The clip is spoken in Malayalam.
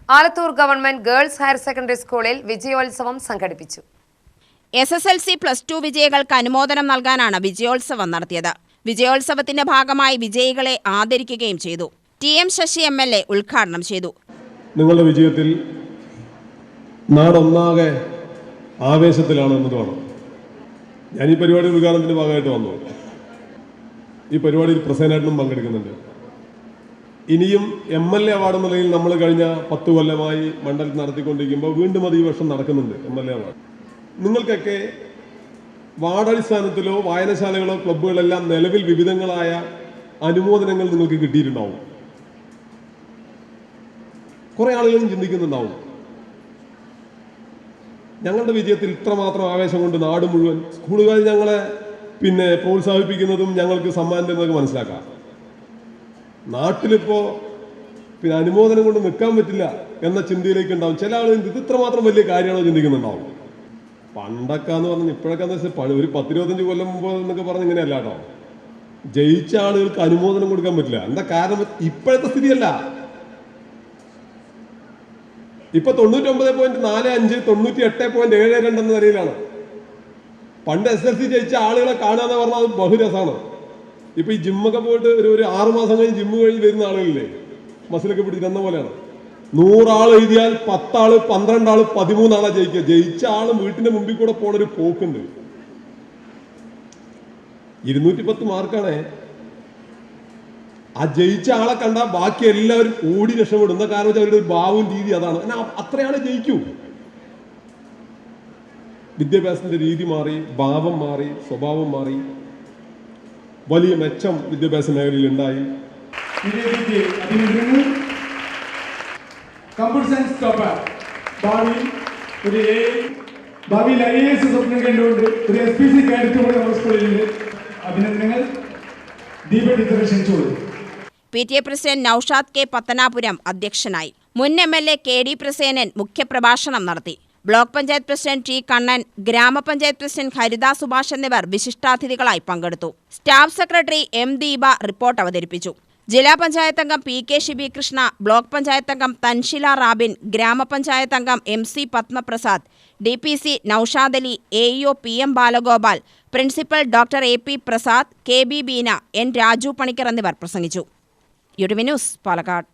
Alathur government girls higher secondary സ്കൂളിൽ വിജയോത്സവം സംഘടിപ്പിച്ചു. SSLC +2 വിജയികൾക്ക് അനുമോദനം നൽകാനാണ് വിജയോത്സവം നടത്തിയത്. വിജയോത്സവത്തിന്റെ ഭാഗമായി വിജയികളെ ആദരിക്കുകയും ചെയ്തു. TM ശശി MLA ഉദ്ഘാടനം ചെയ്തു. നിങ്ങളുടെ വിജയത്തിൽ നാടൊന്നാകെ ആവേശത്തിലാണ് എന്നതാണ്. ഞാൻ ഈ പരിപാടി ഉദ്ഘാടനത്തിന്റെ ഭാഗമായിട്ട് വന്നു. ഈ പരിപാടിയിൽ പ്രസേനായിട്ടും പങ്കെടുക്കുന്നുണ്ട്. ഇനിയും MLA അവാർഡ് നിലയിൽ നമ്മൾ കഴിഞ്ഞ 10 കൊല്ലമായി മണ്ഡലത്തിൽ നടത്തിക്കൊണ്ടിരിക്കുമ്പോൾ വീണ്ടും അത് ഈ വർഷം നടക്കുന്നുണ്ട്. MLA അവാർഡ് നിങ്ങൾക്കൊക്കെ വാർഡടിസ്ഥാനത്തിലോ വായനശാലകളോ ക്ലബ്ബുകളെല്ലാം നിലവിൽ വിവിധങ്ങളായ അനുമോദനങ്ങൾ നിങ്ങൾക്ക് കിട്ടിയിട്ടുണ്ടാവും. കുറെ ആളുകളും ചിന്തിക്കുന്നുണ്ടാവും, ഞങ്ങളുടെ വിജയത്തിൽ ഇത്രമാത്രം ആവേശം കൊണ്ട് നാട് മുഴുവൻ സ്കൂളുകാർ ഞങ്ങളെ പ്രോത്സാഹിപ്പിക്കുന്നതും ഞങ്ങൾക്ക് സമ്മാനം തരുന്നതൊക്കെ മനസ്സിലാക്കാം. നാട്ടിലിപ്പോ അനുമോദനം കൊണ്ട് നിൽക്കാൻ പറ്റില്ല എന്ന ചിന്തയിലേക്ക് ഉണ്ടാവും. ചില ആളുകൾ ഇത് ഇത്രമാത്രം വലിയ കാര്യമാണോ ചിന്തിക്കുന്നുണ്ടാവും. പണ്ടൊക്കെ എന്ന് പറഞ്ഞാൽ ഇപ്പോഴൊക്കെ ഒരു 10-25 കൊല്ലം മുമ്പ് എന്നൊക്കെ പറഞ്ഞ് ഇങ്ങനെയല്ല കേട്ടോ. ജയിച്ച ആളുകൾക്ക് അനുമോദനം കൊടുക്കാൻ പറ്റില്ല. എന്താ കാരണം? ഇപ്പോഴത്തെ സ്ഥിതിയല്ല. ഇപ്പൊ 99.45 98.72 എന്ന നിലയിലാണ്. പണ്ട് SSLC ജയിച്ച ആളുകളെ കാണാന്ന് പറഞ്ഞാൽ അത് ബഹുരസമാണ്. ഇപ്പൊ ഈ ജിമ്മൊക്കെ പോയിട്ട് ഒരു 6 മാസം കഴിഞ്ഞ് ജിമ്മ് കഴിഞ്ഞ് വരുന്ന ആളുകളില്ലേ, മസിലൊക്കെ പിടിച്ച് തന്ന പോലെയാണ്. 100 ആൾ എഴുതിയാൽ 10 ആള് 12 ആള് 13 ആളാ ജയിക്കുക. ജയിച്ച ആള് വീട്ടിന്റെ മുമ്പിൽ കൂടെ പോണൊരു പോക്കുണ്ട്. 210 മാർക്കാണ്. ആ ജയിച്ച ആളെ കണ്ട ബാക്കി എല്ലാവരും ഓടി രക്ഷപ്പെടും. എന്താ കാരണം വെച്ചാൽ അവരുടെ ഒരു ഭാവവും രീതി അതാണ്. അത്രയാളെ ജയിക്കൂ. വിദ്യാഭ്യാസത്തിന്റെ രീതി മാറി, ഭാവം മാറി, സ്വഭാവം മാറി, വലിയ മെച്ചം വിദ്യാഭ്യാസ മേഖലയിൽ ഉണ്ടായി. കമ്പ്യൂട്ടർ സയൻസ് ടോപ്പർ ഭാവിയിൽ IAS സ്വപ്നം കണ്ടുകൊണ്ട് ഒരു SPC കാഡറ്റ് കൂടെ നമ്മുടെ സ്കൂളിലുണ്ട്. അഭിനന്ദനങ്ങൾ. ദീപടി ക്ഷണിച്ചോളൂ. PTA president Naushad K Pathanapuram അധ്യക്ഷനായി. മുൻ MLA KD പ്രസേനൻ മുഖ്യപ്രഭാഷണം നടത്തി. Block panchayat president T Kannan, ഗ്രാമപഞ്ചായത്ത് പ്രസിഡന്റ് ഹരിത സുഭാഷ് എന്നിവർ വിശിഷ്ടാതിഥികളായി പങ്കെടുത്തു. Staff secretary M Deepa report അവതരിപ്പിച്ചു. ജില്ലാ പഞ്ചായത്ത് അംഗം PK ഷിബി കൃഷ്ണ, ബ്ലോക്ക് പഞ്ചായത്ത് അംഗം തൻഷില റാബിൻ, ഗ്രാമപഞ്ചായത്ത് അംഗം MC Padmaprasad, DPC Naushad Ali, AEO PM Balagopal, principal doctor AP Prasad, KB Beena, N Raju Panicker എന്നിവർ പ്രസംഗിച്ചു. UTV news, Palakkad.